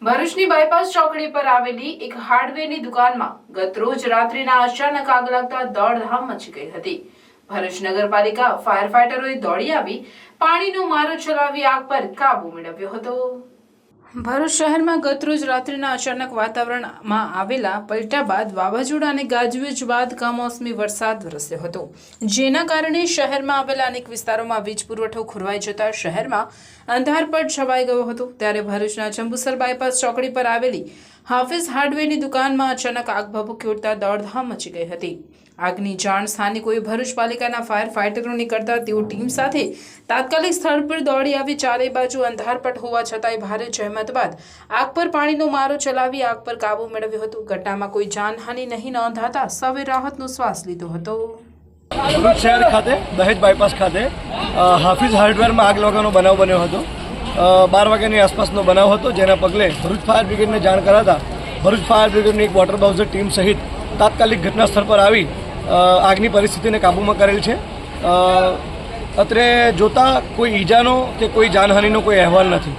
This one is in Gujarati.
ભરૂચની બાયપાસ ચોકડી પર આવેલી એક હાર્ડવેરની દુકાનમાં ગતરોજ રાત્રિના અચાનક આગ લાગતા દોડધામ મચી ગઈ હતી। ભરૂચ નગરપાલિકા ફાયર ફાઈટરોએ દોડી આવી પાણીનો મારો ચલાવી આગ પર કાબુ મેળવ્યો હતો। ભરૂચ શહેરમાં ગતરોજ રાત્રિના અચાનક વાતાવરણમાં આવેલા પલટા બાદ વાવાઝોડા અને ગાજવીજ બાદ કમોસમી વરસાદ વરસ્યો હતો, જેના કારણે શહેરમાં આવેલા અનેક વિસ્તારોમાં વીજ પુરવઠો ખોરવાઈ જતા શહેરમાં અંધારપટ છવાઈ ગયો હતો। ત્યારે ભરૂચના જંબુસર બાયપાસ ચોકડી પર આવેલી હાફિઝ હાર્ડવેરની દુકાનમાં અચાનક આગ ભભૂકી ઉઠતા દોડધામ મચી ગઈ હતી। આગની જાણ સ્થાનિકોએ ભરૂચ પાલિકાના ફાયર ફાઈટરોની કરતા તેઓ ટીમ સાથે તાત્કાલિક સ્થળ પર દોડી આવી ચારે બાજુ અંધારપટ હોવા છતાંય ભારે જહેમત બાદ આગ પર પાણીનો મારો ચલાવી આગ પર કાબુ મેળવ્યો હતો। ઘટનામાં કોઈ જાનહાનિ નહીં નોંધાતા સૌએ રાહતનો શ્વાસ લીધો હતો। ભરૂચ શહેર ખાતે દહેજ બાયપાસ ખાતે હાફિઝ હાર્ડવેરમાં આગ લાગવાનો બનાવ બન્યો હતો। 12 વાગ્યાની આસપાસનો બનાવ હતો, જેના પગલે ભરૂચ ફાયર બ્રિગેડને જાણ કરાતા ભરૂચ ફાયર બ્રિગેડની એક વોટર બાઉઝર ટીમ સહિત તાત્કાલિક ઘટના સ્થળ પર આવી આગની પરિસ્થિતિને કાબૂમાં કરેલ છે। અત્રે જોતા કોઈ ઈજાનો કે કોઈ જાનહાનિનો કોઈ અહેવાલ નથી।